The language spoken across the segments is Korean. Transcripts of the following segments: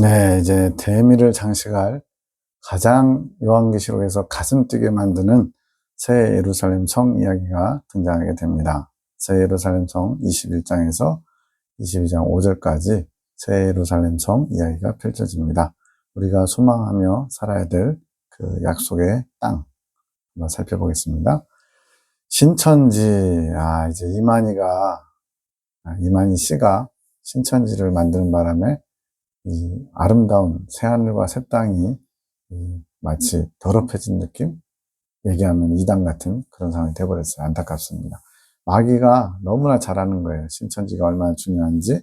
네, 이제 대미를 장식할 가장 요한계시록에서 가슴 뛰게 만드는 새 예루살렘 성 이야기가 등장하게 됩니다. 새 예루살렘 성 21장에서 22장 5절까지 새 예루살렘 성 이야기가 펼쳐집니다. 우리가 소망하며 살아야 될 그 약속의 땅 한번 살펴보겠습니다. 신천지, 이제 이만희 씨가 신천지를 만드는 바람에 이 아름다운 새하늘과 새 땅이 마치 더럽혀진 느낌? 얘기하면 이단 같은 그런 상황이 돼버렸어요. 안타깝습니다. 마귀가 너무나 잘하는 거예요. 신천지가 얼마나 중요한지,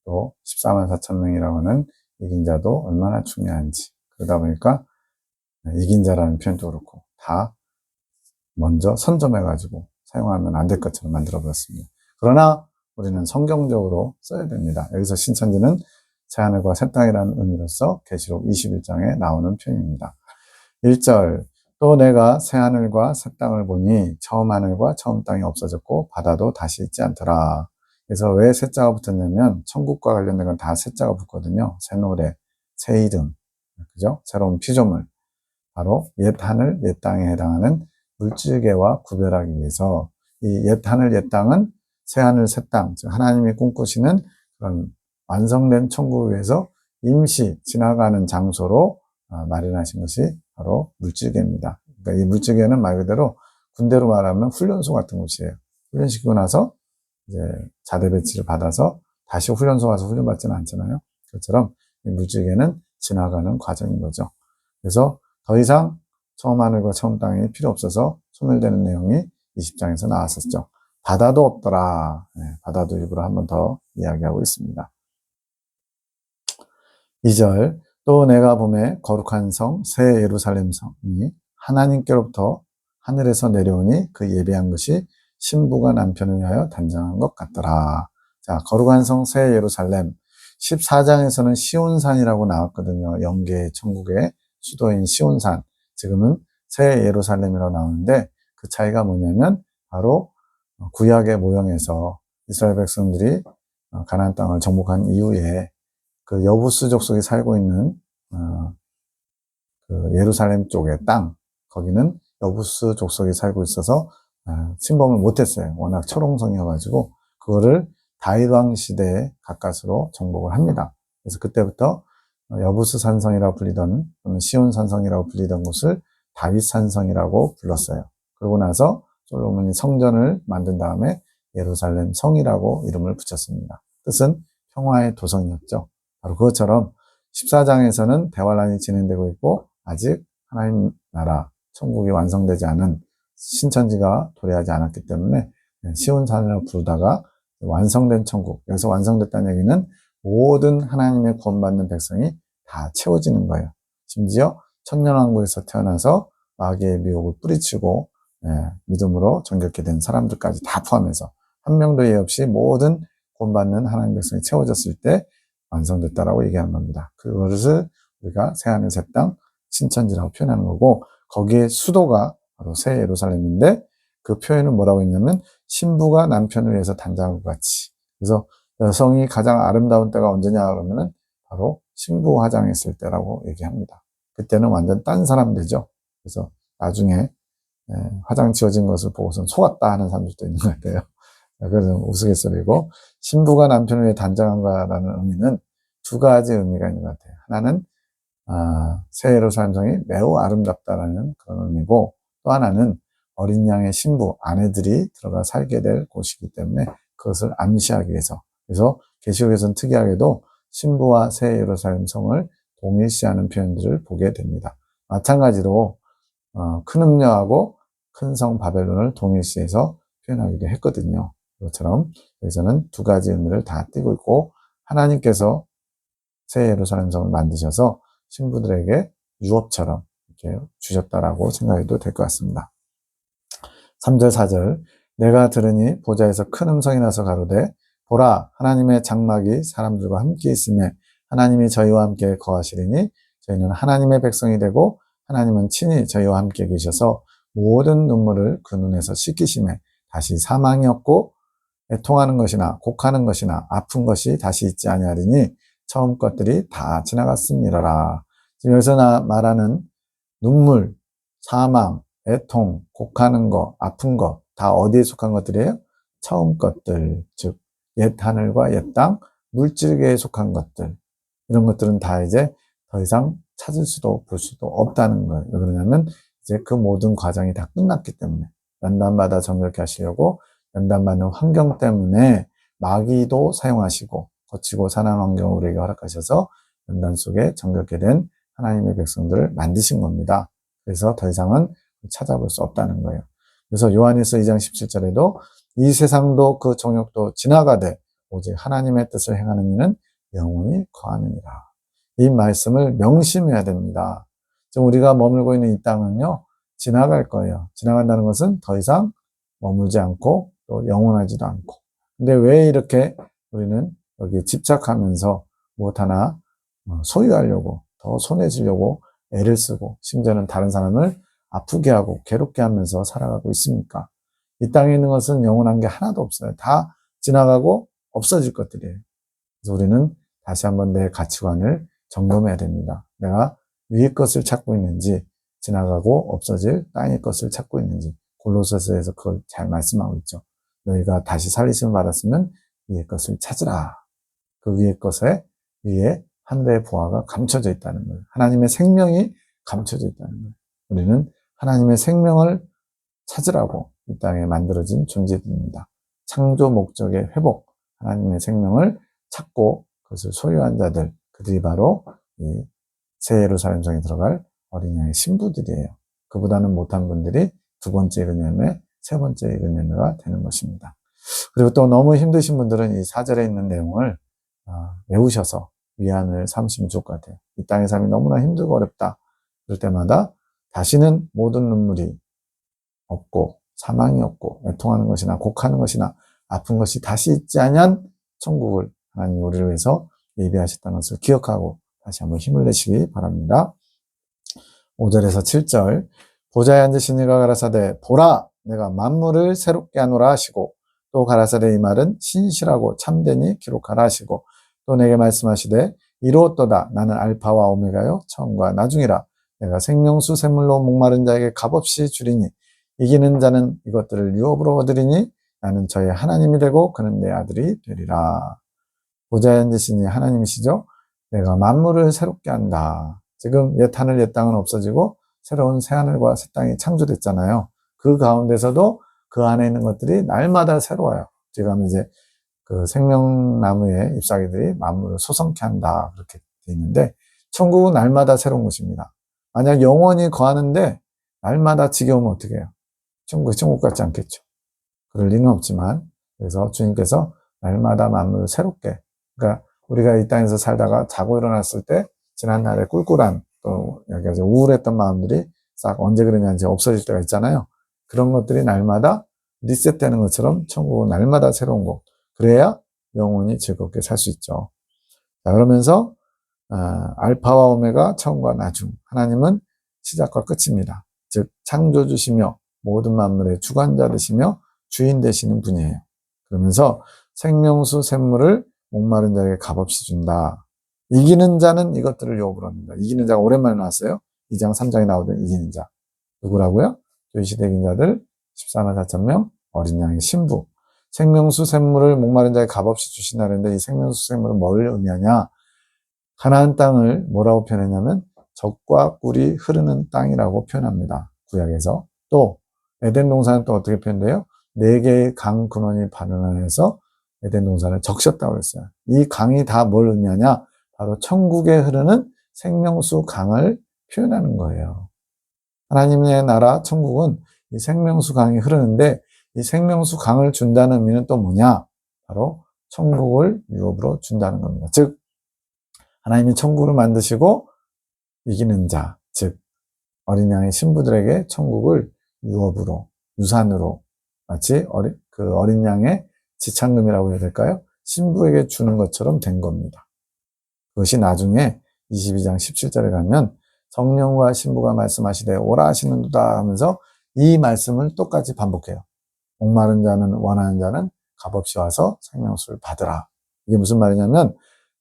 또 14만 4천 명이라고 하는 이긴 자도 얼마나 중요한지. 그러다 보니까 이긴 자라는 표현도 그렇고 다 먼저 선점해가지고 사용하면 안 될 것처럼 만들어버렸습니다. 그러나 우리는 성경적으로 써야 됩니다. 여기서 신천지는 새하늘과 새 땅이라는 의미로서 계시록 21장에 나오는 표현입니다. 1절, 또 내가 새하늘과 새 땅을 보니 처음 하늘과 처음 땅이 없어졌고 바다도 다시 있지 않더라. 그래서 왜 새자가 붙었냐면 천국과 관련된 건 다 새자가 붙거든요. 새 노래, 새 이름, 그죠? 새로운 피조물, 바로 옛 하늘, 옛 땅에 해당하는 물질계와 구별하기 위해서 이 옛 하늘, 옛 땅은 새 하늘, 새 땅, 즉 하나님이 꿈꾸시는 그런 완성된 천국을 위해서 임시 지나가는 장소로 마련하신 것이 바로 물질계입니다. 그러니까 이 물질계는 말 그대로 군대로 말하면 훈련소 같은 곳이에요. 훈련시키고 나서 이제 자대 배치를 받아서 다시 훈련소 가서 훈련받지는 않잖아요. 그것처럼 이 물질계는 지나가는 과정인 거죠. 그래서 더 이상 처음 하늘과 처음 땅이 필요 없어서 소멸되는 내용이 20장에서 나왔었죠. 바다도 없더라. 바다도 일부러 한 번 더 이야기하고 있습니다. 2절, 또 내가 보매 거룩한 성, 새 예루살렘 성이 하나님께로부터 하늘에서 내려오니 그 예배한 것이 신부가 남편을 위하여 단장한 것 같더라. 자, 거룩한 성, 새 예루살렘. 14장에서는 시온산이라고 나왔거든요. 영계의 천국의 수도인 시온산. 지금은 새 예루살렘이라고 나오는데 그 차이가 뭐냐면 바로 구약의 모형에서 이스라엘 백성들이 가나안 땅을 정복한 이후에 그 여부스 족속이 살고 있는 그 예루살렘 쪽의 땅, 거기는 여부스 족속이 살고 있어서 침범을 못했어요. 워낙 철옹성이어가지고 그거를 다윗 왕 시대에 가까스로 정복을 합니다. 그래서 그때부터 여부스 산성이라고 불리던 또는 시온 산성이라고 불리던 곳을 다윗 산성이라고 불렀어요. 그러고 나서 솔로몬이 성전을 만든 다음에 예루살렘 성이라고 이름을 붙였습니다. 뜻은 평화의 도성이었죠. 바로 그것처럼 14장에서는 대환란이 진행되고 있고 아직 하나님 나라 천국이 완성되지 않은 신천지가 도래하지 않았기 때문에 시온산이라고 부르다가 완성된 천국, 여기서 완성됐다는 얘기는 모든 하나님의 구원받는 백성이 다 채워지는 거예요. 심지어 천년왕국에서 태어나서 마귀의 미혹을 뿌리치고 믿음으로 정결케 된 사람들까지 다 포함해서 한 명도 예 없이 모든 구원받는 하나님 백성이 채워졌을 때 완성됐다라고 얘기하는 겁니다. 그것을 우리가 새하늘 새 땅 신천지라고 표현하는 거고 거기에 수도가 바로 새 예루살렘인데 그 표현은 뭐라고 했냐면 신부가 남편을 위해서 단장한 것 같이. 그래서 여성이 가장 아름다운 때가 언제냐 그러면은 바로 신부 화장했을 때라고 얘기합니다. 그때는 완전 딴 사람 되죠. 그래서 나중에 화장 지워진 것을 보고선 속았다 하는 사람들도 있는 것 같아요. 그래서 우스갯소리고 신부가 남편을 위해 단장한가라는 의미는 두 가지 의미가 있는 것 같아요. 하나는 새 예루살렘 성이 매우 아름답다라는 그런 의미고 또 하나는 어린 양의 신부, 아내들이 들어가 살게 될 곳이기 때문에 그것을 암시하기 위해서. 그래서 계시록에서는 특이하게도 신부와 새 예루살렘 성을 동일시하는 표현들을 보게 됩니다. 마찬가지로 큰 음녀하고 큰 성 바벨론을 동일시해서 표현하기도 했거든요. 그것처럼 여기서는 두 가지 의미를 다 띠고 있고 하나님께서 새 예루살렘 성을 만드셔서 신부들에게 유업처럼 이렇게 주셨다라고 생각해도 될 것 같습니다. 3절 4절 내가 들으니 보좌에서 큰 음성이 나서 가로되 보라 하나님의 장막이 사람들과 함께 있으며 하나님이 저희와 함께 거하시리니 저희는 하나님의 백성이 되고 하나님은 친히 저희와 함께 계셔서 모든 눈물을 그 눈에서 씻기시매 다시 사망이 없고 애통하는 것이나 곡하는 것이나 아픈 것이 다시 있지 아니하리니 처음 것들이 다 지나갔음이러라. 지금 여기서 말하는 눈물, 사망, 애통, 곡하는 거, 아픈 거, 다 어디에 속한 것들이에요? 처음 것들, 즉 옛 하늘과 옛 땅, 물질계에 속한 것들. 이런 것들은 다 이제 더 이상 찾을 수도 볼 수도 없다는 거예요. 왜 그러냐면 이제 그 모든 과정이 다 끝났기 때문에 연단마다 정결케 하시려고 연단받는 환경 때문에 마귀도 사용하시고 거치고 산한 환경을 우리에게 허락하셔서 연단 속에 정결케 된 하나님의 백성들을 만드신 겁니다. 그래서 더 이상은 찾아볼 수 없다는 거예요. 그래서 요한일서 2장 17절에도 이 세상도 그 정욕도 지나가되 오직 하나님의 뜻을 행하는 이는 영원히 거하느니라. 이 말씀을 명심해야 됩니다. 지금 우리가 머물고 있는 이 땅은요, 지나갈 거예요. 지나간다는 것은 더 이상 머물지 않고 또 영원하지도 않고. 근데 왜 이렇게 우리는 여기에 집착하면서 무엇 하나 소유하려고, 더 손해지려고 애를 쓰고, 심지어는 다른 사람을 아프게 하고 괴롭게 하면서 살아가고 있습니까? 이 땅에 있는 것은 영원한 게 하나도 없어요. 다 지나가고 없어질 것들이에요. 그래서 우리는 다시 한번 내 가치관을 점검해야 됩니다. 내가 위의 것을 찾고 있는지, 지나가고 없어질 땅의 것을 찾고 있는지, 골로새서에서 그걸 잘 말씀하고 있죠. 너희가 다시 살리심을 받았으면 위의 것을 찾으라. 그 위의 것에 위에 하늘의 보화가 감춰져 있다는 거예요. 하나님의 생명이 감춰져 있다는 거예요. 우리는 하나님의 생명을 찾으라고 이 땅에 만들어진 존재들입니다. 창조 목적의 회복, 하나님의 생명을 찾고 그것을 소유한 자들, 그들이 바로 이 새 예루살렘 성에 들어갈 어린 양의 신부들이에요. 그보다는 못한 분들이 두 번째 이르네네, 세 번째 이르네네가 되는 것입니다. 그리고 또 너무 힘드신 분들은 이 4절에 있는 내용을 외우셔서 위안을 삼으시면 좋을 것 같아요. 이 땅의 삶이 너무나 힘들고 어렵다. 그럴 때마다 다시는 모든 눈물이 없고 사망이 없고 애통하는 것이나 곡하는 것이나 아픈 것이 다시 있지 아니한 천국을 하나님 우리를 위해서 예비하셨다는 것을 기억하고 다시 한번 힘을 내시기 바랍니다. 5절에서 7절 보좌에 앉으신 이가 가라사대 보라 내가 만물을 새롭게 하노라 하시고 또 가라사대 이 말은 신실하고 참되니 기록하라 하시고 또 내게 말씀하시되 이루었도다 나는 알파와 오메가요 처음과 나중이라 내가 생명수 샘물로 목마른 자에게 값없이 주리니 이기는 자는 이것들을 유업으로 얻으리니 나는 저의 하나님이 되고 그는 내 아들이 되리라. 보좌에 앉으시니 하나님이시죠. 내가 만물을 새롭게 한다. 지금 옛 하늘 옛 땅은 없어지고 새로운 새 하늘과 새 땅이 창조됐잖아요. 그 가운데서도 그 안에 있는 것들이 날마다 새로워요. 지금 이제 그 생명나무의 잎사귀들이 만물을 소성케 한다. 그렇게 돼 있는데 천국은 날마다 새로운 것입니다. 만약 영원히 거하는데 날마다 지겨우면 어떻게 해요? 천국 같지 않겠죠. 그럴 리는 없지만 그래서 주님께서 날마다 만물을 새롭게 그러니까 우리가 이 땅에서 살다가 자고 일어났을 때 지난날의 꿀꿀한 또 여기까지 우울했던 마음들이 싹 언제 그러냐는지 없어질 때가 있잖아요. 그런 것들이 날마다 리셋되는 것처럼 천국은 날마다 새로운 곳. 그래야 영원히 즐겁게 살 수 있죠. 자, 그러면서 알파와 오메가 처음과 나중 하나님은 시작과 끝입니다. 즉 창조주시며 모든 만물의 주관자 되시며 주인 되시는 분이에요. 그러면서 생명수 샘물을 목마른 자에게 값없이 준다. 이기는 자는 이것들을 유업으로 합니다. 이기는 자가 오랜만에 나왔어요. 2장 3장에 나오던 이기는 자. 누구라고요? 요시대 이긴 자들 14만 4천 명 어린 양의 신부. 생명수 샘물을 목마른 자에게 값없이 주신다 그랬는데 이 생명수 샘물은 뭘 의미하냐? 가나안 땅을 뭐라고 표현했냐면 젖과 꿀이 흐르는 땅이라고 표현합니다. 구약에서. 또 에덴 동산은 또 어떻게 표현돼요? 4개의 강 근원이 발원해서 에덴 동산을 적셨다고 그랬어요. 이 강이 다 뭘 의미하냐? 바로 천국에 흐르는 생명수 강을 표현하는 거예요. 하나님의 나라 천국은 이 생명수 강이 흐르는데 이 생명수 강을 준다는 의미는 또 뭐냐? 바로 천국을 유업으로 준다는 겁니다. 즉 하나님이 천국을 만드시고 이기는 자, 즉 어린 양의 신부들에게 천국을 유업으로, 유산으로 마치 그 어린 양의 지참금이라고 해야 될까요? 신부에게 주는 것처럼 된 겁니다. 그것이 나중에 22장 17절에 가면 성령과 신부가 말씀하시되 오라 하시는도다 하면서 이 말씀을 똑같이 반복해요. 목마른 자는 원하는 자는 값없이 와서 생명수를 받으라. 이게 무슨 말이냐면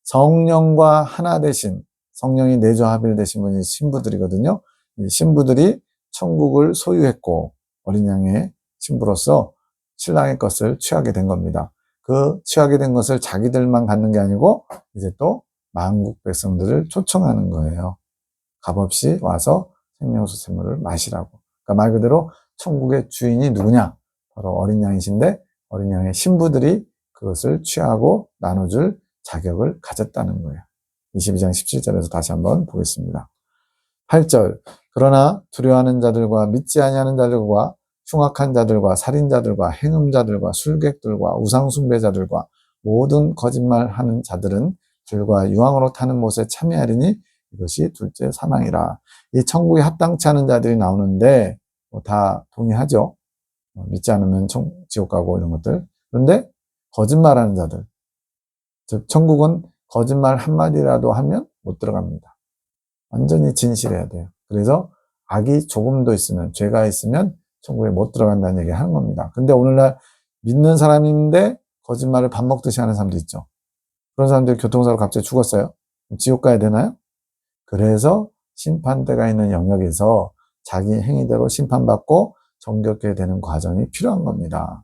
성령과 하나 되신, 성령이 내조 합일되신 분이 신부들이거든요. 이 신부들이 천국을 소유했고 어린 양의 신부로서 신랑의 것을 취하게 된 겁니다. 그 취하게 된 것을 자기들만 갖는 게 아니고 이제 또 만국 백성들을 초청하는 거예요. 값없이 와서 생명수 샘물을 마시라고. 그러니까 말 그대로 천국의 주인이 누구냐? 바로 어린 양이신데 어린 양의 신부들이 그것을 취하고 나눠줄 자격을 가졌다는 거예요. 22장 17절에서 다시 한번 보겠습니다. 8절. 그러나 두려워하는 자들과 믿지 아니하는 자들과 흉악한 자들과 살인자들과 행음자들과 술객들과 우상숭배자들과 모든 거짓말하는 자들은 들과 유황으로 타는 못에 참여하리니 이것이 둘째 사망이라. 이 천국에 합당치 않은 자들이 나오는데 다 동의하죠. 믿지 않으면 지옥 가고 이런 것들. 그런데 거짓말하는 자들, 즉 천국은 거짓말 한마디라도 하면 못 들어갑니다. 완전히 진실해야 돼요. 그래서 악이 조금도 있으면, 죄가 있으면 천국에 못 들어간다는 얘기 하는 겁니다. 근데 오늘날 믿는 사람인데 거짓말을 밥 먹듯이 하는 사람도 있죠. 그런 사람들이 교통사고로 갑자기 죽었어요. 지옥 가야 되나요? 그래서 심판대가 있는 영역에서 자기 행위대로 심판받고 정결케 되는 과정이 필요한 겁니다.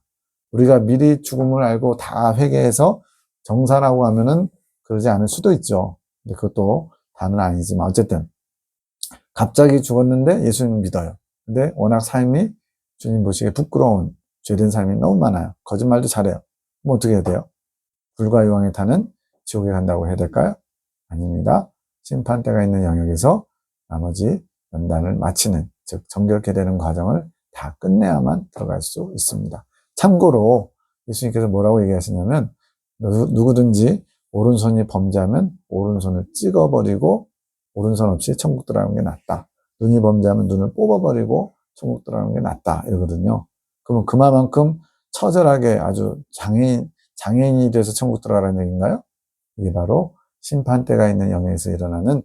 우리가 미리 죽음을 알고 다 회개해서 정산하고 하면은 그러지 않을 수도 있죠. 근데 그것도 다는 아니지만 어쨌든 갑자기 죽었는데 예수님을 믿어요. 근데 워낙 삶이 주님 보시기에 부끄러운 죄된 삶이 너무 많아요. 거짓말도 잘해요. 그럼 어떻게 해야 돼요? 불과 유황에 타는 지옥에 간다고 해야 될까요? 아닙니다. 심판대가 있는 영역에서 나머지 연단을 마치는, 즉 정결케 되는 과정을 다 끝내야만 들어갈 수 있습니다. 참고로 예수님께서 뭐라고 얘기하시냐면 누구든지 오른손이 범죄하면 오른손을 찍어버리고 오른손 없이 천국 들어가는 게 낫다. 눈이 범죄하면 눈을 뽑아버리고 천국 들어가는 게 낫다. 이러거든요. 그러면 그만큼 처절하게 아주 장애인이 돼서 천국 들어가라는 얘기인가요? 이게 바로 심판대가 있는 영역에서 일어나는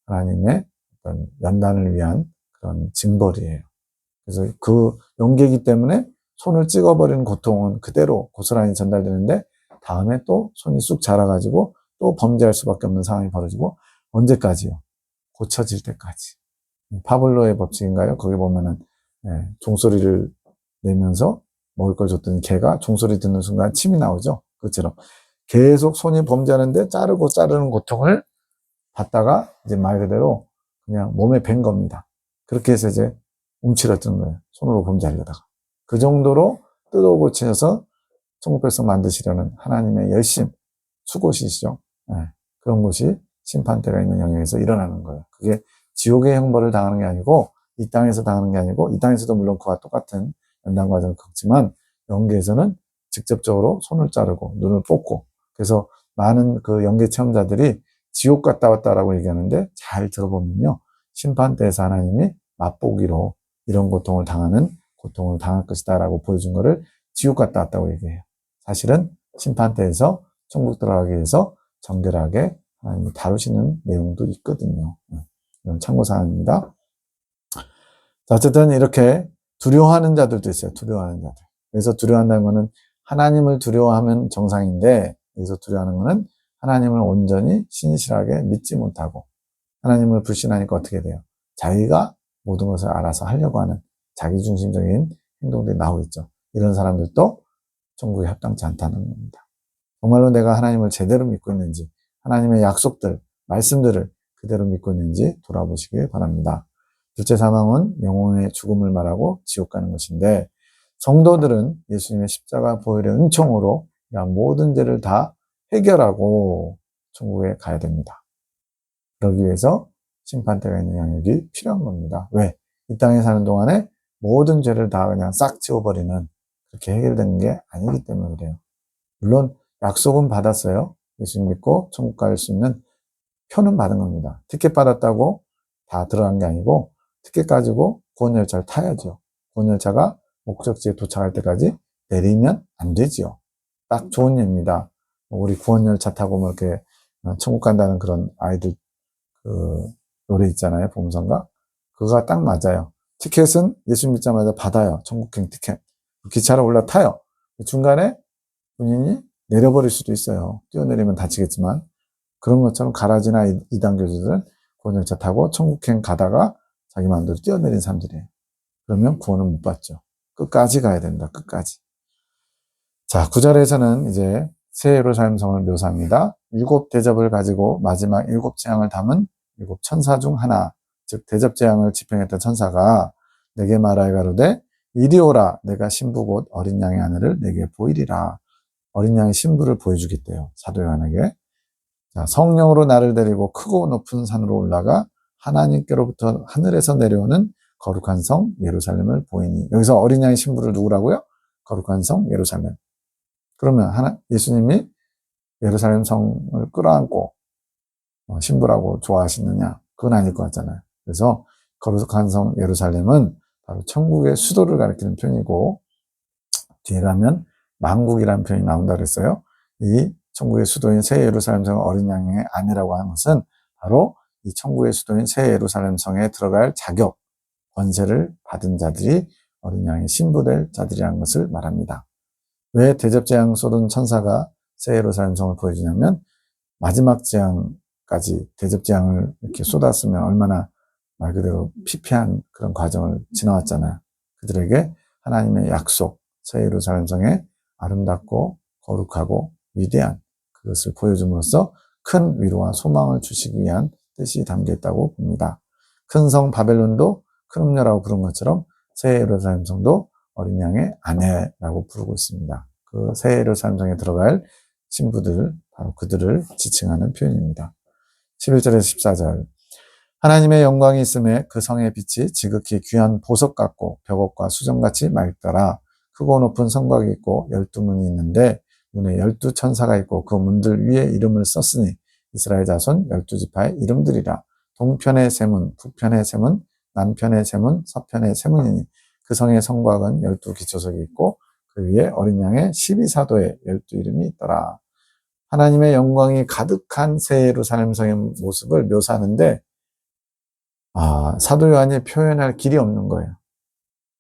하나님의 어떤 연단을 위한 그런 징벌이에요. 그래서 그 용계이기 때문에 손을 찍어버리는 고통은 그대로 고스란히 전달되는데 다음에 또 손이 쑥 자라가지고 또 범죄할 수밖에 없는 상황이 벌어지고 언제까지요? 고쳐질 때까지. 파블로의 법칙인가요? 거기 보면은 종소리를 내면서 먹을 걸 줬더니 개가 종소리 듣는 순간 침이 나오죠. 그처럼 계속 손이 범죄하는데 자르는 고통을 받다가 이제 말 그대로 그냥 몸에 밴 겁니다. 그렇게 해서 이제 움츠러뜨는 거예요. 손으로 범죄하려다가. 그 정도로 뜯어 고치셔서 천국 백성 만드시려는 하나님의 열심, 수고시죠. 그런 것이 심판대가 있는 영역에서 일어나는 거예요. 그게 지옥의 형벌을 당하는 게 아니고 이 땅에서 당하는 게 아니고 이 땅에서도 물론 그와 똑같은 연단 과정을 겪지만 영계에서는 직접적으로 손을 자르고 눈을 뽑고 그래서 많은 그 영계 체험자들이 지옥 갔다 왔다라고 얘기하는데 잘 들어보면요. 심판대에서 하나님이 맛보기로 이런 고통을 당할 것이다라고 보여준 거를 지옥 갔다 왔다고 얘기해요. 사실은 심판대에서 천국 들어가기 위해서 정결하게 하나님이 다루시는 내용도 있거든요. 이런 참고사항입니다. 자, 어쨌든 이렇게 두려워하는 자들도 있어요. 두려워하는 자들. 그래서 두려워한다는 것은 하나님을 두려워하면 정상인데 여기서 두려워하는 것은 하나님을 온전히 신실하게 믿지 못하고 하나님을 불신하니까 어떻게 돼요? 자기가 모든 것을 알아서 하려고 하는 자기중심적인 행동들이 나오겠죠. 이런 사람들도 천국에 합당치 않다는 겁니다. 정말로 내가 하나님을 제대로 믿고 있는지 하나님의 약속들, 말씀들을 그대로 믿고 있는지 돌아보시길 바랍니다. 둘째 사망은 영혼의 죽음을 말하고 지옥 가는 것인데 성도들은 예수님의 십자가 보혈의 은총으로 모든 죄를 다 해결하고 천국에 가야 됩니다. 그러기 위해서 심판대가 있는 영역이 필요한 겁니다. 왜? 이 땅에 사는 동안에 모든 죄를 다 그냥 싹 지워버리는 그렇게 해결되는 게 아니기 때문에 그래요. 물론 약속은 받았어요. 예수님 믿고 천국 갈 수 있는 표는 받은 겁니다. 티켓 받았다고 다 들어간 게 아니고 티켓 가지고 구원열차를 타야죠. 구원열차가 목적지에 도착할 때까지 내리면 안 되지요. 딱 좋은 예입니다. 우리 구원열차 타고 뭐 이렇게 천국 간다는 그런 아이들 그 노래 있잖아요. 봄선가. 그거가 딱 맞아요. 티켓은 예수 믿자마자 받아요. 천국행 티켓. 기차로 올라타요. 중간에 본인이 내려버릴 수도 있어요. 뛰어내리면 다치겠지만 그런 것처럼 가라지나 이단교주들은 구원열차 타고 천국행 가다가 자기 마음대로 뛰어내린 사람들이에요. 그러면 구원은 못 받죠. 끝까지 가야 된다. 끝까지. 자, 9절에서는 이제 새 예루살렘 성을 묘사합니다. 7 대접을 가지고 마지막 7 재앙을 담은 7 천사 중 하나, 즉 대접 재앙을 집행했던 천사가 내게 말하여 가로되 이리 오라, 내가 신부 곧 어린 양의 아내를 내게 보이리라. 어린 양의 신부를 보여주겠대요. 사도 요한에게. 자, 성령으로 나를 데리고 크고 높은 산으로 올라가 하나님께로부터 하늘에서 내려오는 거룩한 성 예루살렘을 보이니. 여기서 어린 양의 신부를 누구라고요? 거룩한 성 예루살렘. 그러면 예수님이 예루살렘 성을 끌어안고 신부라고 좋아하시느냐? 그건 아닐 것 같잖아요. 그래서 거룩한 성 예루살렘은 바로 천국의 수도를 가리키는 표현이고, 뒤에 가면 만국이라는 표현이 나온다 그랬어요. 이 천국의 수도인 새 예루살렘 성을 어린 양의 아내라고 하는 것은 바로 이 천국의 수도인 새 예루살렘 성에 들어갈 자격, 권세를 받은 자들이 어린 양의 신부될 자들이라는 것을 말합니다. 왜 대접 재앙 쏟은 천사가 새 예루살렘 성을 보여주냐면, 마지막 재앙까지 대접 재앙을 이렇게 쏟았으면 얼마나 말 그대로 피폐한 그런 과정을 지나왔잖아요. 그들에게 하나님의 약속, 새 예루살렘 성의 아름답고 거룩하고 위대한 그것을 보여줌으로써 큰 위로와 소망을 주시기 위한 뜻이 담겨 있다고 봅니다. 큰 성 바벨론도 큰 음녀라고 부른 것처럼 새 예루살렘 성도 어린 양의 아내라고 부르고 있습니다. 그 새 예루살렘 성에 들어갈 신부들, 바로 그들을 지칭하는 표현입니다. 11절에서 14절. 하나님의 영광이 있음에 그 성의 빛이 지극히 귀한 보석 같고 벽옥과 수정같이 맑더라. 크고 높은 성곽이 있고 12문이 있는데 문에 12 천사가 있고 그 문들 위에 이름을 썼으니 이스라엘 자손 12지파의 이름들이라. 동편의 세문, 북편의 세문, 남편의 세문, 서편의 세문이니 그 성의 성곽은 12 기초석이 있고 그 위에 어린 양의 12사도의 12 이름이 있더라. 하나님의 영광이 가득한 새 예루살렘 성의 모습을 묘사하는데, 사도 요한이 표현할 길이 없는 거예요.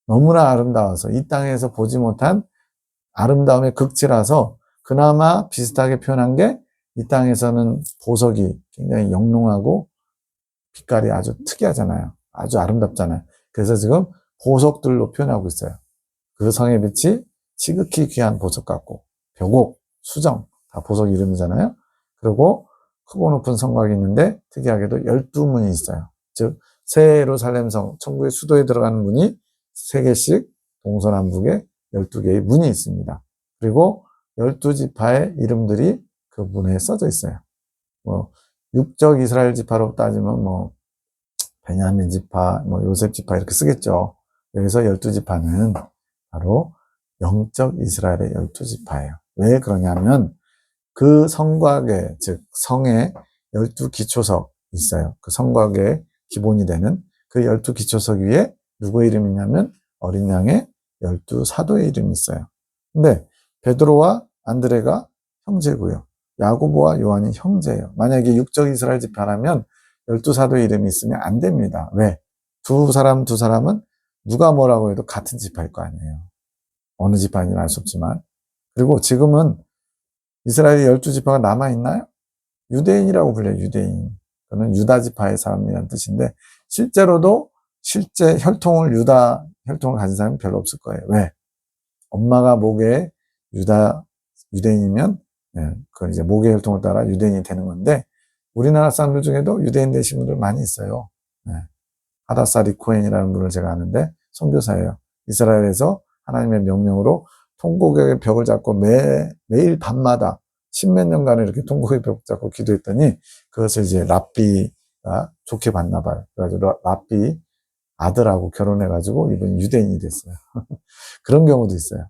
너무나 아름다워서 이 땅에서 보지 못한 아름다움의 극치라서 그나마 비슷하게 표현한 게, 이 땅에서는 보석이 굉장히 영롱하고 빛깔이 아주 특이하잖아요. 아주 아름답잖아요. 그래서 지금 보석들로 표현하고 있어요. 그 성의 빛이 지극히 귀한 보석 같고 벽옥, 수정 다 보석 이름이잖아요. 그리고 크고 높은 성곽이 있는데 특이하게도 12문이 있어요. 즉 새 예루살렘 성, 천국의 수도에 들어가는 문이 3개씩 동서남북에 12개의 문이 있습니다. 그리고 12지파의 이름들이 그 문에 써져 있어요. 육적 이스라엘 지파로 따지면 베냐민 지파, 요셉 지파 이렇게 쓰겠죠. 여기서 12지파는 바로 영적 이스라엘의 12지파예요. 왜 그러냐면 그 성곽에, 즉 성에 12 기초석 있어요. 그 성곽의 기본이 되는 그 12 기초석 위에 누구의 이름이 있냐면 어린 양의 12 사도의 이름이 있어요. 근데 베드로와 안드레가 형제고요. 야고보와 요한이 형제예요. 만약에 육적 이스라엘 지파라면 12 사도의 이름이 있으면 안 됩니다. 왜? 두 사람은 누가 뭐라고 해도 같은 지파일 거 아니에요. 어느 지파인지는 알 수 없지만. 그리고 지금은 이스라엘의 12지파가 남아있나요? 유대인이라고 불려요. 유대인. 그는 유다 지파의 사람이라는 뜻인데, 실제로도 실제 유다 혈통을 가진 사람이 별로 없을 거예요. 왜? 엄마가 모계 유대인이면 그건 이제 모계 혈통을 따라 유대인이 되는 건데, 우리나라 사람들 중에도 유대인 되신 분들 많이 있어요. 하다사리 코헨이라는 분을 제가 아는데 선교사예요. 이스라엘에서 하나님의 명령으로 통곡의 벽을 잡고 매일 밤마다 10몇 년간을 이렇게 통곡의 벽 잡고 기도했더니 그것을 이제 랍비가 좋게 봤나 봐요. 그래가지고 랍비 아들하고 결혼해가지고 이분이 유대인이 됐어요. 그런 경우도 있어요.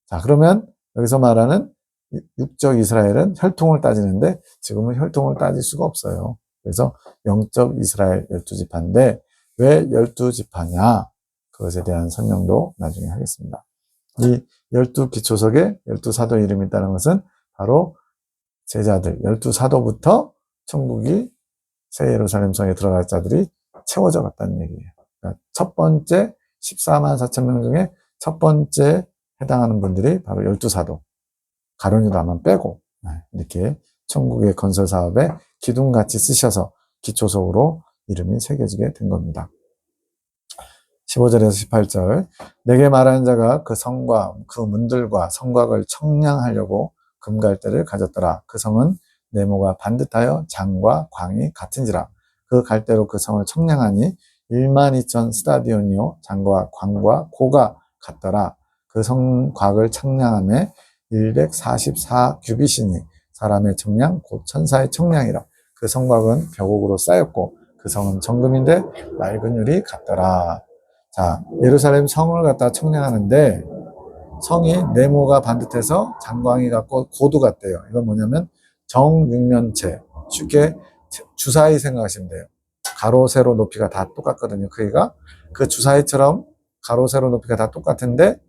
자, 그러면 여기서 말하는 육적 이스라엘은 혈통을 따지는데 지금은 혈통을 따질 수가 없어요. 그래서 영적 이스라엘 12지파인데 왜 12지파냐? 그것에 대한 설명도 나중에 하겠습니다. 이 12 기초석에 12사도 이름이 있다는 것은 바로 제자들, 12사도부터 천국이 새 예루살렘 성에 들어갈 자들이 채워져 갔다는 얘기예요. 그러니까 첫 번째 14만 4천 명 중에 첫 번째 해당하는 분들이 바로 12사도, 가룟유다만 빼고 이렇게 천국의 건설 사업에 기둥같이 쓰셔서 기초석으로 이름이 새겨지게 된 겁니다. 15절에서 18절 내게 말하는 자가 그 성과 그 문들과 성곽을 청량하려고 금갈대를 가졌더라. 그 성은 네모가 반듯하여 장과 광이 같은지라. 그 갈대로 그 성을 청량하니 12,000 스타디온이요 장과 광과 고가 같더라. 그 성곽을 청량함에 144 규빗이니 사람의 청량 곧 천사의 청량이라. 그 성곽은 벽옥으로 쌓였고 그 성은 정금인데 맑은 유리 같더라. 자, 예루살렘 성을 갖다 청량하는데 성이 네모가 반듯해서 장광이 같고 고두 같대요. 이건 뭐냐면 정육면체, 쉽게 주사위 생각하시면 돼요. 가로 세로 높이가 다 똑같거든요. 크기가 그 주사위처럼 가로 세로 높이가 다 똑같은데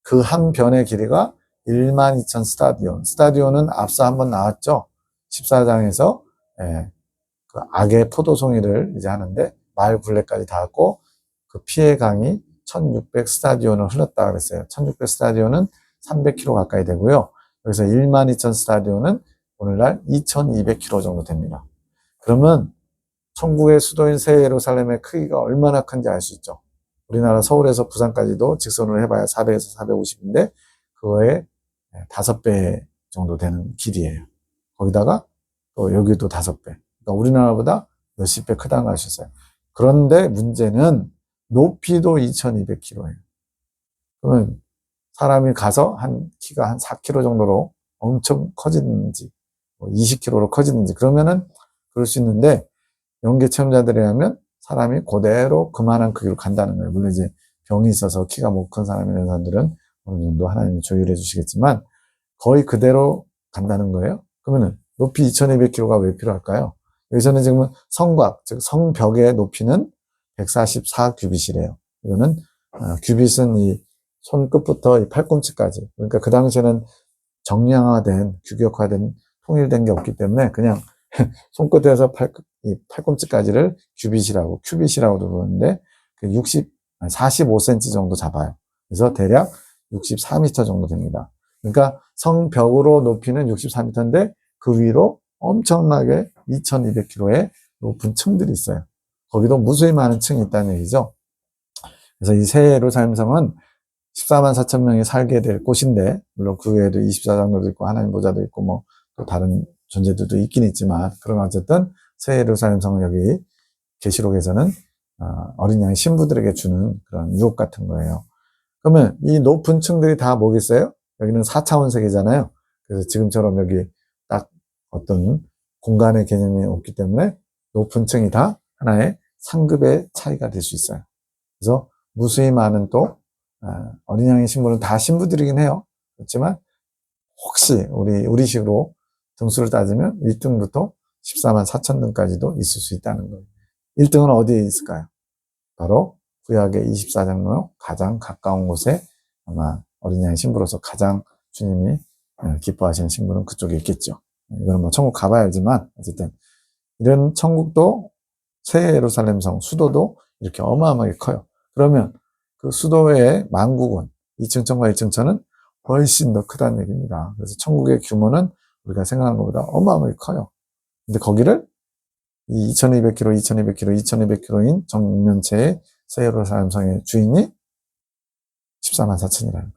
그 한 변의 길이가 12,000 스타디온. 스타디온은 앞서 한번 나왔죠. 14장에서 그 악의 포도송이를 이제 하는데 말 굴레까지 닿았고 그 피해 강이 1600 스타디온을 흘렀다 그랬어요. 1600 스타디온은 300km 가까이 되고요. 여기서 12,000 스타디온은 오늘날 2200km 정도 됩니다. 그러면 천국의 수도인 새 예루살렘의 크기가 얼마나 큰지 알 수 있죠. 우리나라 서울에서 부산까지도 직선으로 해봐야 400에서 450인데 그거의 5배 정도 되는 길이에요. 거기다가 또 여기도 5배. 그러니까 우리나라보다 몇십 배 크다는 걸 알 수 있어요. 그런데 문제는 높이도 2200km예요. 그러면 사람이 가서 키가 한 4km 정도로 엄청 커지는지, 20km로 커지는지, 그러면은 그럴 수 있는데, 영계 체험자들에 하면 사람이 그대로 그만한 크기로 간다는 거예요. 물론 이제 병이 있어서 키가 못 큰 사람이 있는 사람들은 어느 정도 하나님이 조율해 주시겠지만, 거의 그대로 간다는 거예요. 그러면은 높이 2200km가 왜 필요할까요? 여기서는 지금 성곽, 즉 성벽의 높이는 144 규빗이래요. 이거는 규빗은 이 손끝부터 이 팔꿈치까지. 그러니까 그 당시에는 정량화된, 규격화된, 통일된 게 없기 때문에 그냥 손끝에서 팔꿈치까지를 큐빗이라고도 부르는데 45cm 정도 잡아요. 그래서 대략 64m 정도 됩니다. 그러니까 성벽으로 높이는 64m인데 그 위로 엄청나게 2200km의 높은 층들이 있어요. 거기도 무수히 많은 층이 있다는 얘기죠. 그래서 이 새 예루살렘 성은 14만 4천 명이 살게 될 곳인데, 물론 그 외에도 24장로도 있고 하나님 보좌도 있고 뭐 또 다른 존재들도 있긴 있지만, 그럼 어쨌든 새 예루살렘 성은 여기 계시록에서는 어린 양의 신부들에게 주는 그런 유혹 같은 거예요. 그러면 이 높은 층들이 다 뭐겠어요? 여기는 4차원 세계잖아요. 그래서 지금처럼 여기 딱 어떤 공간의 개념이 없기 때문에 높은 층이 다 하나의 상급의 차이가 될 수 있어요. 그래서 무수히 많은 또 어린 양의 신부는 다 신부들이긴 해요. 그렇지만 혹시 우리식으로 등수를 따지면 1등부터 14만 4천 등까지도 있을 수 있다는 거예요. 1등은 어디에 있을까요? 바로 구약의 24장로 가장 가까운 곳에 아마 어린 양의 신부로서 가장 주님이 기뻐하시는 신부는 그쪽에 있겠죠. 이거는 뭐 천국 가봐야 알지만 어쨌든 이런 천국도 새 예루살렘 성 수도도 이렇게 어마어마하게 커요. 그러면 그 수도의 만국은 2층천과 1층천은 훨씬 더 크다는 얘기입니다. 그래서 천국의 규모는 우리가 생각하는 것보다 어마어마하게 커요. 근데 거기를 이 2200km, 2200km, 2200km인 정면체의 새 예루살렘 성의 주인이 14만 4천이라는 거예요.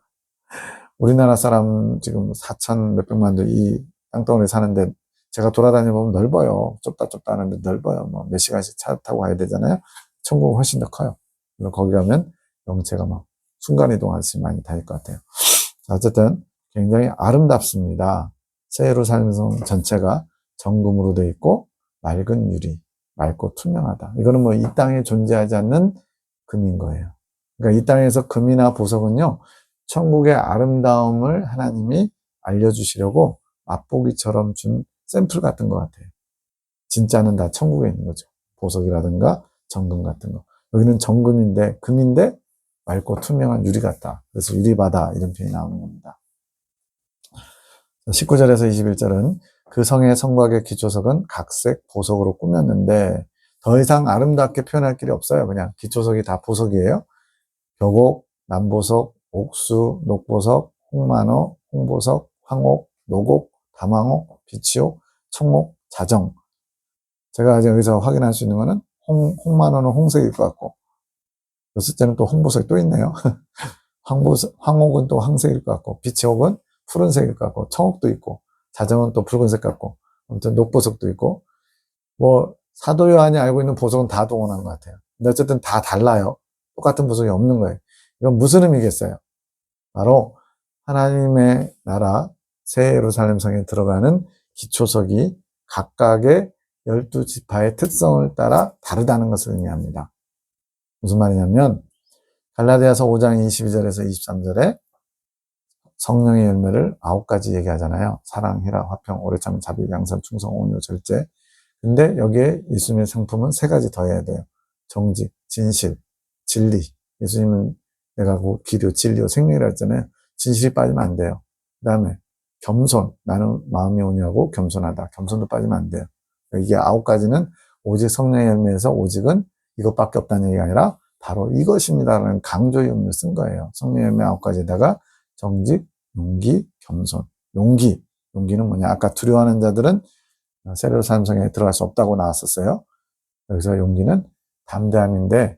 우리나라 사람 지금 4천 몇백만들 이 땅덩어리 사는데 제가 돌아다녀보면 넓어요. 좁다 하는데 넓어요. 뭐 몇 시간씩 차 타고 가야 되잖아요. 천국은 훨씬 더 커요. 물론 거기 가면 영체가 막 순간이동하듯이 많이 다닐 것 같아요. 자, 어쨌든 굉장히 아름답습니다. 새 예루살렘 성 전체가 정금으로 되어 있고 맑은 유리, 맑고 투명하다. 이거는 뭐 이 땅에 존재하지 않는 금인 거예요. 그러니까 이 땅에서 금이나 보석은요, 천국의 아름다움을 하나님이 알려주시려고 맛보기처럼 준 샘플 같은 것 같아요. 진짜는 다 천국에 있는 거죠. 보석이라든가 정금 같은 거. 여기는 정금인데, 금인데 맑고 투명한 유리 같다. 그래서 유리바다 이런 표현이 나오는 겁니다. 19절에서 21절은 그 성의 성곽의 기초석은 각색 보석으로 꾸몄는데 더 이상 아름답게 표현할 길이 없어요. 그냥 기초석이 다 보석이에요. 벽옥, 남보석, 옥수, 녹보석, 홍만호, 홍보석, 황옥, 노곡 담황옥, 비치옥, 청옥, 자정. 제가 이제 여기서 확인할 수 있는 거는 홍만호는 홍색일 것 같고, 여섯째는 또 홍보색 또 있네요. 황옥은 또 황색일 것 같고, 비치옥은 푸른색일 것 같고, 청옥도 있고, 자정은 또 붉은색 같고, 아무튼 녹보석도 있고, 뭐 사도요한이 알고 있는 보석은 다 동원한 것 같아요. 근데 어쨌든 다 달라요. 똑같은 보석이 없는 거예요. 이건 무슨 의미겠어요? 바로 하나님의 나라 새 예루살렘 성에 들어가는 기초석이 각각의 12지파의 특성을 따라 다르다는 것을 의미합니다. 무슨 말이냐면 갈라디아서 5장 22절에서 23절에 성령의 열매를 9가지 얘기하잖아요. 사랑, 희락, 화평, 오래참, 자비, 양선, 충성, 온유, 절제. 근데 여기에 예수님의 상품은 3가지 더 해야 돼요. 정직, 진실, 진리. 예수님은 내가 곧 길이요, 진리요, 생명이라 했잖아요. 진실이 빠지면 안 돼요. 그 다음에 겸손. 나는 마음이 온유하고 겸손하다. 겸손도 빠지면 안 돼요. 이게 9가지는 오직 성령의 열매에서 오직은 이것밖에 없다는 얘기가 아니라 바로 이것입니다라는 강조의 의미를 쓴 거예요. 성령의 열매 9가지에다가 정직, 용기, 겸손. 용기는 뭐냐? 아까 두려워하는 자들은 새 예루살렘 성에 들어갈 수 없다고 나왔었어요. 여기서 용기는 담대함인데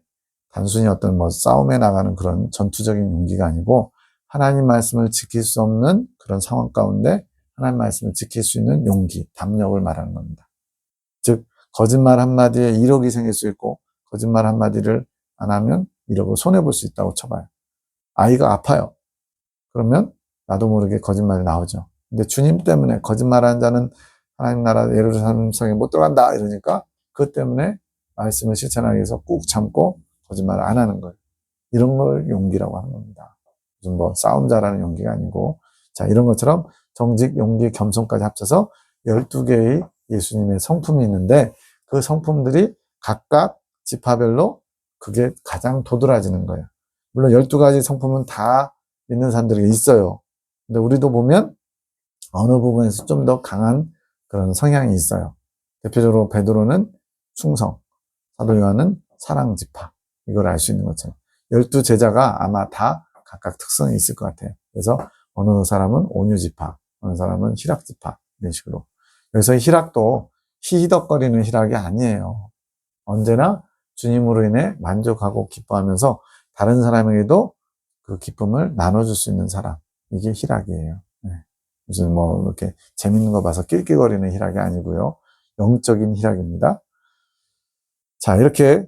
단순히 어떤 뭐 싸움에 나가는 그런 전투적인 용기가 아니고 하나님 말씀을 지킬 수 없는 그런 상황 가운데 하나님 말씀을 지킬 수 있는 용기, 담력을 말하는 겁니다. 즉 거짓말 한마디에 1억이 생길 수 있고 거짓말 한마디를 안 하면 1억을 손해볼 수 있다고 쳐봐요. 아이가 아파요. 그러면 나도 모르게 거짓말이 나오죠. 근데 주님 때문에 거짓말하는 자는 하나님 나라 예루살렘 성에 못 들어간다 이러니까 그것 때문에 말씀을 실천하기 위해서 꾹 참고 거짓말을 안 하는 거예요. 이런 걸 용기라고 하는 겁니다. 무슨 뭐 싸움 잘하는 용기가 아니고 자 이런 것처럼 정직, 용기, 겸손까지 합쳐서 12개의 예수님의 성품이 있는데 그 성품들이 각각 지파별로 그게 가장 도드라지는 거예요. 물론 12가지 성품은 다 믿는 사람들이 있어요. 근데 우리도 보면 어느 부분에서 좀 더 강한 그런 성향이 있어요. 대표적으로 베드로는 충성, 사도 요한은 사랑 지파. 이걸 알 수 있는 것처럼 12제자가 아마 다 각각 특성이 있을 것 같아요. 그래서 어느 사람은 온유 지파, 어느 사람은 희락 지파 이런 식으로. 그래서 희락도 희덕거리는 희락이 아니에요. 언제나 주님으로 인해 만족하고 기뻐하면서 다른 사람에게도 그 기쁨을 나눠줄 수 있는 사람. 이게 희락이에요. 네. 무슨 뭐 이렇게 재밌는 거 봐서 낄낄거리는 희락이 아니고요. 영적인 희락입니다. 자, 이렇게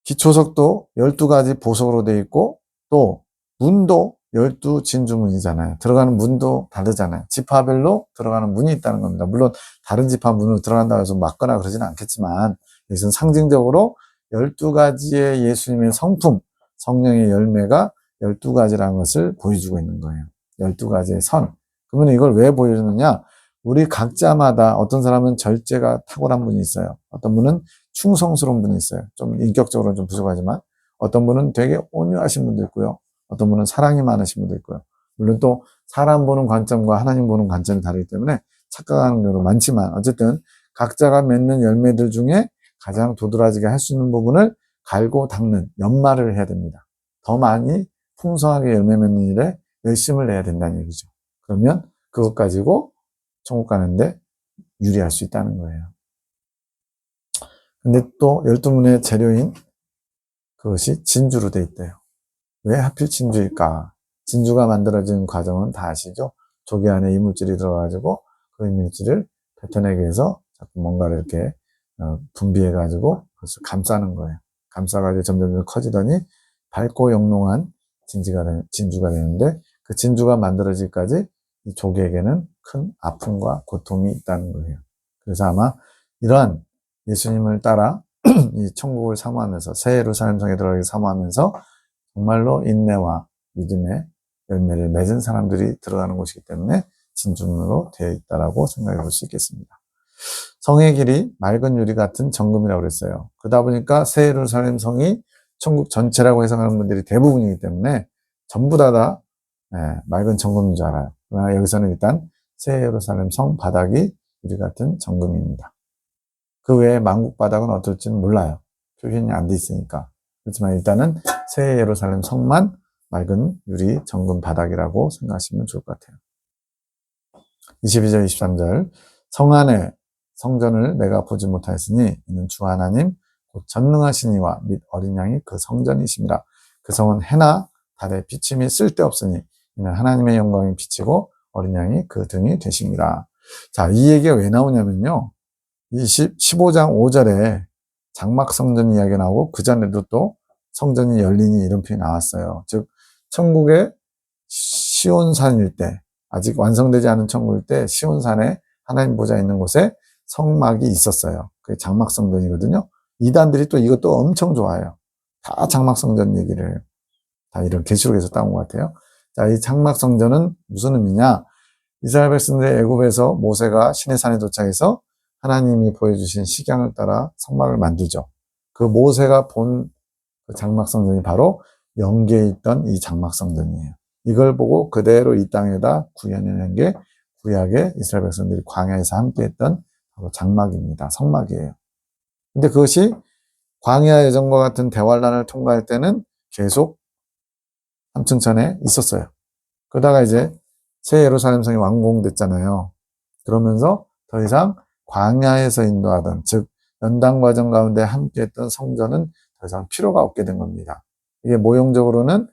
기초석도 12가지 보석으로 되어 있고 또 문도 12진주문이잖아요. 들어가는 문도 다르잖아요. 지파별로 들어가는 문이 있다는 겁니다. 물론 다른 지파 문으로 들어간다고 해서 막거나 그러지는 않겠지만 이것은 상징적으로 12가지의 예수님의 성품, 성령의 열매가 12가지라는 것을 보여주고 있는 거예요. 12가지의 선. 그러면 이걸 왜 보여주느냐? 우리 각자마다 어떤 사람은 절제가 탁월한 분이 있어요. 어떤 분은 충성스러운 분이 있어요. 좀 인격적으로는 좀 부족하지만 어떤 분은 되게 온유하신 분도 있고요. 어떤 분은 사랑이 많으신 분도 있고요. 물론 또 사람 보는 관점과 하나님 보는 관점이 다르기 때문에 착각하는 경우도 많지만 어쨌든 각자가 맺는 열매들 중에 가장 도드라지게 할 수 있는 부분을 갈고 닦는 연말을 해야 됩니다. 더 많이 풍성하게 열매 맺는 일에 열심을 내야 된다는 얘기죠. 그러면 그것 가지고 천국 가는데 유리할 수 있다는 거예요. 근데 또 12문의 재료인 그것이 진주로 돼 있대요. 왜 하필 진주일까? 진주가 만들어진 과정은 다 아시죠? 조개 안에 이물질이 들어가지고 그 이물질을 뱉어내기 위해서 자꾸 뭔가를 이렇게 분비해가지고 그것을 감싸는 거예요. 감싸가지고 점점 커지더니 밝고 영롱한 진주가 되는데 그 진주가 만들어지기까지 이 조개에게는 큰 아픔과 고통이 있다는 거예요. 그래서 아마 이러한 예수님을 따라 이 천국을 사모하면서 새 예루살렘 성에 들어가기 사모하면서 정말로 인내와 믿음의 열매를 맺은 사람들이 들어가는 곳이기 때문에 진주문으로 되어 있다라고 생각해 볼 수 있겠습니다. 성의 길이 맑은 유리 같은 정금이라고 그랬어요. 그러다 보니까 새 예루살렘 성이 천국 전체라고 해석하는 분들이 대부분이기 때문에 전부 다 맑은 정금인 줄 알아요. 그러나 여기서는 일단 새 예루살렘 성 바닥이 유리 같은 정금입니다. 그 외에 만국 바닥은 어떨지는 몰라요. 표현이 안 돼 있으니까. 그렇지만 일단은 새 예루살렘 성만 맑은 유리 정금 바닥이라고 생각하시면 좋을 것 같아요. 22절, 23절. 성 안에 성전을 내가 보지 못하였으니 이는 주 하나님 곧 전능하신 이와 및 어린 양이 그 성전이심이라. 그 성은 해나 달의 비침이 쓸데없으니 이는 하나님의 영광이 비치고 어린 양이 그 등이 되십니다. 자, 이 얘기가 왜 나오냐면요. 15장 5절에 장막 성전 이야기가 나오고 그 전에도 또 성전이 열리니 이런 표현이 나왔어요. 즉 천국의 시온산일 때, 아직 완성되지 않은 천국일 때 시온산에 하나님 보좌 있는 곳에 성막이 있었어요. 그게 장막 성전이거든요. 이단들이 또 이것도 엄청 좋아해요. 다 장막 성전 얘기를 해요. 다 이런 계시록에서 따온 것 같아요. 자, 이 장막 성전은 무슨 의미냐? 이스라엘 백성들의 애굽에서 모세가 시내산에 도착해서 하나님이 보여주신 식양을 따라 성막을 만들죠. 그 모세가 본 그 장막 성전이 바로 영계에 있던 이 장막 성전이에요. 이걸 보고 그대로 이 땅에다 구현해낸 게 구약의 이스라엘 백성들이 광야에서 함께했던 바로 장막입니다. 성막이에요. 근데 그것이 광야 여정과 같은 대환란을 통과할 때는 계속 3층 천에 있었어요. 그러다가 이제 새 예루살렘 성이 완공됐잖아요. 그러면서 더 이상 광야에서 인도하던, 즉 연단 과정 가운데 함께했던 성전은 더 이상 필요가 없게 된 겁니다. 이게 모형적으로는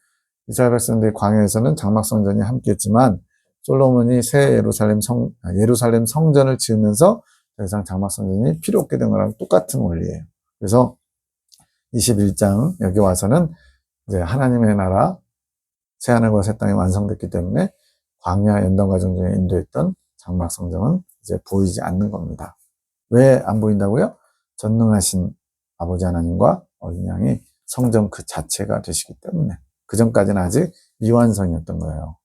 이스라엘 백성들이 광야에서는 장막 성전이 함께했지만 솔로몬이 새 예루살렘 성전을 지으면서 더 이상 장막 성전이 필요 없게 된 거랑 똑같은 원리예요. 그래서 21장 여기 와서는 이제 하나님의 나라 새하늘과 새 땅이 완성됐기 때문에 광야 연단 과정 중에 인도했던 장막 성전은 이제 보이지 않는 겁니다. 왜 안 보인다고요? 전능하신 아버지 하나님과 어린 양이 성전 그 자체가 되시기 때문에. 그 전까지는 아직 미완성이었던 거예요.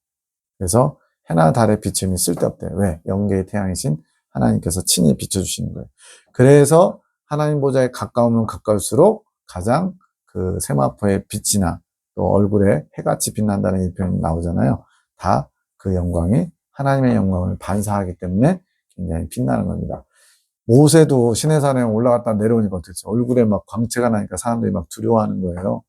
그래서 해나 달의 비침이 쓸데없대요. 왜? 영계의 태양이신 하나님께서 친히 비춰주시는 거예요. 그래서 하나님 보좌에 가까우면 가까울수록 가장 그 세마포의 빛이나 또 얼굴에 해같이 빛난다는 이 표현이 나오잖아요. 다 그 영광이 하나님의 영광을 반사하기 때문에 굉장히 빛나는 겁니다. 모세도 시내산에 올라갔다 내려오니까 어땠죠? 얼굴에 막 광채가 나니까 사람들이 막 두려워하는 거예요.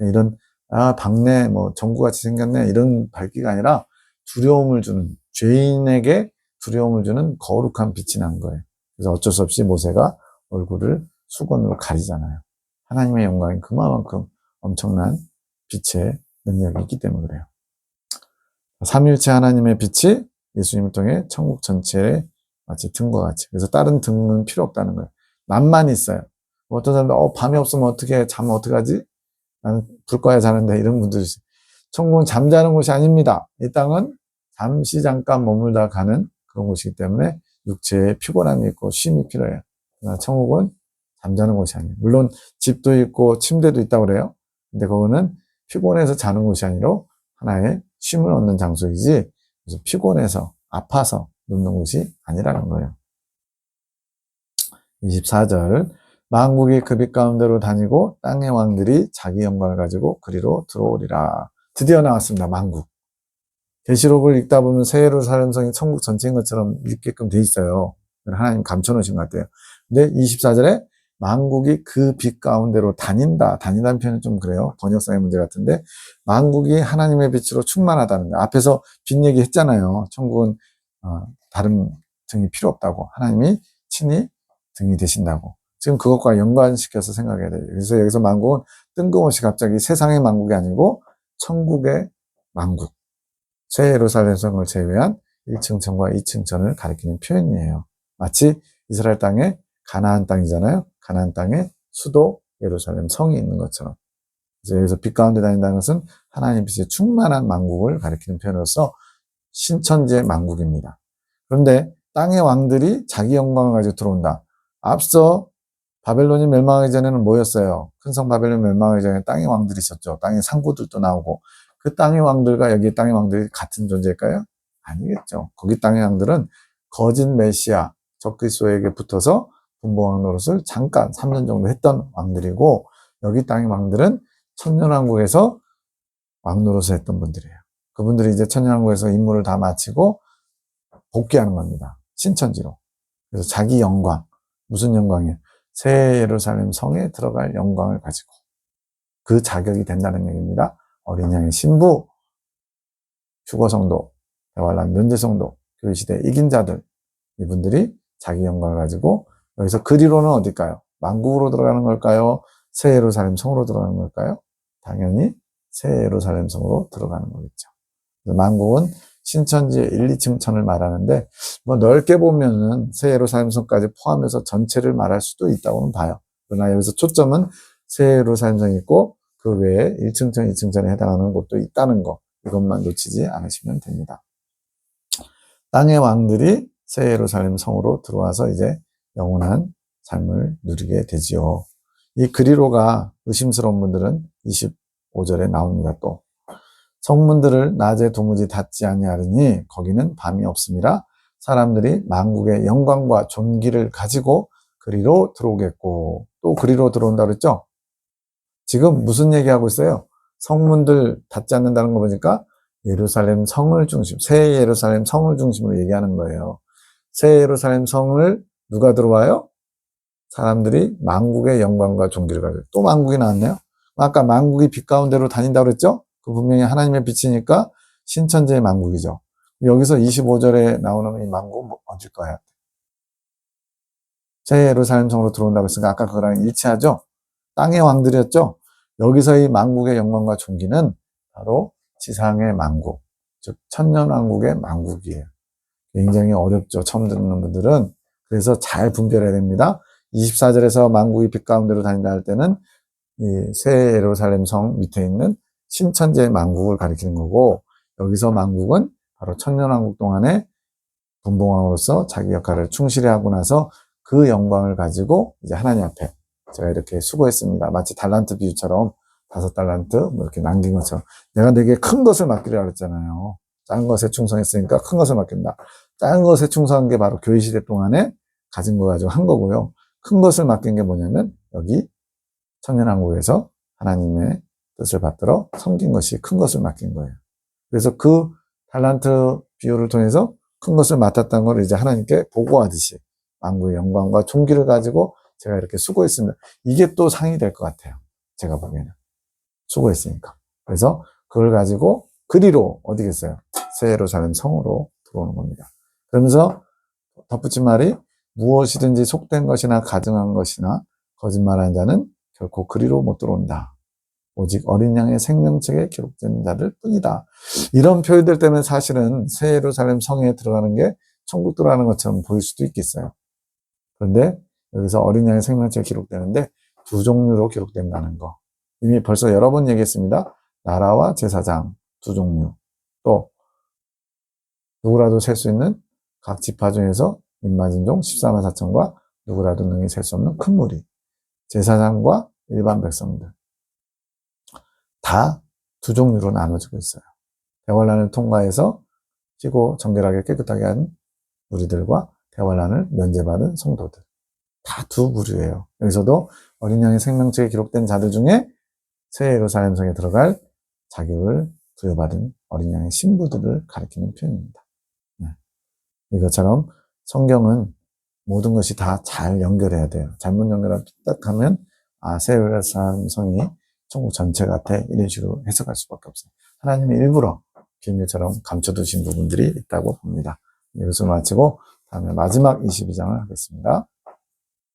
이런, 박내, 전구같이 생겼네. 이런 밝기가 아니라 두려움을 주는, 죄인에게 두려움을 주는 거룩한 빛이 난 거예요. 그래서 어쩔 수 없이 모세가 얼굴을 수건으로 가리잖아요. 하나님의 영광이 그만큼 엄청난 빛의 능력이 있기 때문에 그래요. 삼위일체 하나님의 빛이 예수님을 통해 천국 전체에 마치 등과 같이. 그래서 다른 등은 필요 없다는 거예요. 남만 있어요. 어떤 사람들, 밤이 없으면 어떻게, 자면 어떡하지? 나는 불 꺼야 자는데, 이런 분들이 있어요. 천국은 잠자는 곳이 아닙니다. 이 땅은 잠시 잠깐 머물다 가는 그런 곳이기 때문에 육체에 피곤함이 있고 쉼이 필요해요. 그러나 천국은 잠자는 곳이 아니에요. 물론 집도 있고 침대도 있다고 그래요. 근데 그거는 피곤해서 자는 곳이 아니라 하나의 쉼을 얻는 장소이지, 그래서 피곤해서 아파서 눕는 곳이 아니라는 거예요. 24절. 만국이 그 빛 가운데로 다니고 땅의 왕들이 자기 영광을 가지고 그리로 들어오리라. 드디어 나왔습니다. 만국. 계시록을 읽다 보면 새 예루살렘 성이 천국 전체인 것처럼 읽게끔 돼 있어요. 하나님 감춰놓으신 것 같아요. 근데 24절에 만국이 그 빛 가운데로 다닌다. 다닌다는 표현은 좀 그래요. 번역상의 문제 같은데, 만국이 하나님의 빛으로 충만하다는 거예요. 앞에서 빛 얘기 했잖아요. 천국은 다른 등이 필요 없다고. 하나님이 친히 등이 되신다고. 지금 그것과 연관시켜서 생각해야 돼요. 그래서 여기서 만국은 뜬금없이 갑자기 세상의 만국이 아니고 천국의 만국. 새 예루살렘 성을 제외한 1층 천과 2층 천을 가리키는 표현이에요. 마치 이스라엘 땅에 가나안 땅이잖아요. 가나안 땅에 수도 예루살렘 성이 있는 것처럼. 그래서 여기서 빛 가운데 다닌다는 것은 하나님 빛의 충만한 만국을 가리키는 표현으로서 신천지의 만국입니다. 그런데 땅의 왕들이 자기 영광을 가지고 들어온다. 앞서 바벨론이 멸망하기 전에는 뭐였어요? 큰 성 바벨론 멸망하기 전에 땅의 왕들이 있었죠. 땅의 상구들도 나오고. 그 땅의 왕들과 여기 땅의 왕들이 같은 존재일까요? 아니겠죠. 거기 땅의 왕들은 거짓 메시아 적그리스도에게 붙어서 분봉왕 노릇을 잠깐 3년 정도 했던 왕들이고, 여기 땅의 왕들은 천년왕국에서 왕 노릇을 했던 분들이에요. 그분들이 이제 천년왕국에서 임무를 다 마치고 복귀하는 겁니다. 신천지로. 그래서 자기 영광, 무슨 영광이에요? 새 예루살렘 성에 들어갈 영광을 가지고 그 자격이 된다는 얘기입니다. 어린 양의 신부, 휴거성도, 대환란 면제성도, 교회시대 이긴 자들, 이분들이 자기 영광을 가지고 여기서 그리로는 어딜까요? 만국으로 들어가는 걸까요? 새 예루살렘 성으로 들어가는 걸까요? 당연히 새 예루살렘 성으로 들어가는 거겠죠. 만국은 신천지의 1, 2층 천을 말하는데 뭐 넓게 보면은 새 예루살렘 성까지 포함해서 전체를 말할 수도 있다고는 봐요. 그러나 여기서 초점은 새 예루살렘 성이 있고 그 외에 1층 천, 2층 천에 해당하는 곳도 있다는 거, 이것만 놓치지 않으시면 됩니다. 땅의 왕들이 새 예루살렘 성으로 들어와서 이제 영원한 삶을 누리게 되지요. 이 그리로가 의심스러운 분들은 25절에 나옵니다. 또 성문들을 낮에 도무지 닫지 아니하리니 거기는 밤이 없음이라 사람들이 만국의 영광과 존귀를 가지고 그리로 들어오겠고, 또 그리로 들어온다 그랬죠? 지금 무슨 얘기하고 있어요? 성문들 닫지 않는다는 거 보니까 예루살렘 성을 중심, 새 예루살렘 성을 중심으로 얘기하는 거예요. 새 예루살렘 성을 누가 들어와요? 사람들이 만국의 영광과 존귀를 가지고. 또 만국이 나왔네요. 아까 만국이 빛 가운데로 다닌다고 그랬죠? 그 분명히 하나님의 빛이니까 신천지의 만국이죠. 여기서 25절에 나오는 이 만국은 어딜까요? 새 예루살렘 성으로 들어온다고 했으니까 아까 그거랑 일치하죠? 땅의 왕들이었죠? 여기서 이 만국의 영광과 존귀는 바로 지상의 만국, 즉 천년왕국의 만국이에요. 굉장히 어렵죠. 처음 듣는 분들은. 그래서 잘 분별해야 됩니다. 24절에서 만국이 빛 가운데로 다닌다 할 때는 이 새 예루살렘 성 밑에 있는 신천지의 만국을 가리키는 거고, 여기서 만국은 바로 천년왕국 동안에 분봉왕으로서 자기 역할을 충실히 하고 나서 그 영광을 가지고 이제 하나님 앞에 제가 이렇게 수고했습니다. 마치 달란트 비유처럼 5달란트 뭐 이렇게 남긴 것처럼 내가 되게 큰 것을 맡기려고 했잖아요. 작은 것에 충성했으니까 큰 것을 맡긴다. 작은 것에 충성한 게 바로 교회시대 동안에 가진 거 가지고 한 거고요. 큰 것을 맡긴 게 뭐냐면 여기 천년왕국에서 하나님의 뜻을 받들어 섬긴 것이 큰 것을 맡긴 거예요. 그래서 그 달란트 비유를 통해서 큰 것을 맡았다는 걸 이제 하나님께 보고하듯이 만국의 영광과 존귀를 가지고 제가 이렇게 수고했습니다. 이게 또 상이 될 것 같아요. 제가 보기에는. 수고했으니까. 그래서 그걸 가지고 그리로 어디겠어요? 새 예루살렘 성으로 들어오는 겁니다. 그러면서 덧붙인 말이 무엇이든지 속된 것이나 가증한 것이나 거짓말하는 자는 결코 그리로 못 들어온다. 오직 어린 양의 생명책에 기록된 자들 뿐이다. 이런 표현들 때문에 사실은 새 예루살렘 성에 들어가는 게 천국 들어가는 것처럼 보일 수도 있겠어요. 그런데 여기서 어린 양의 생명책에 기록되는데 두 종류로 기록된다는 거. 이미 벌써 여러 번 얘기했습니다. 나라와 제사장 두 종류. 또 누구라도 셀 수 있는 각 지파 중에서 인마진종 14만 4천과 누구라도 능히 셀 수 없는 큰 무리. 제사장과 일반 백성들. 다 두 종류로 나눠지고 있어요. 대환란을 통과해서 피고 정결하게 깨끗하게 한 무리들과 대환란을 면제받은 성도들. 다 두 부류예요. 여기서도 어린 양의 생명책에 기록된 자들 중에 새 예루살렘 성에 들어갈 자격을 부여받은 어린 양의 신부들을 가리키는 표현입니다. 이것처럼 성경은 모든 것이 다 잘 연결해야 돼요. 잘못 연결하면 삐딱하면 새 예루살렘 성이 천국 전체 같아, 이런 식으로 해석할 수밖에 없어요. 하나님이 일부러 비밀처럼 감춰두신 부분들이 있다고 봅니다. 이것을 마치고 다음에 마지막 22장을 하겠습니다.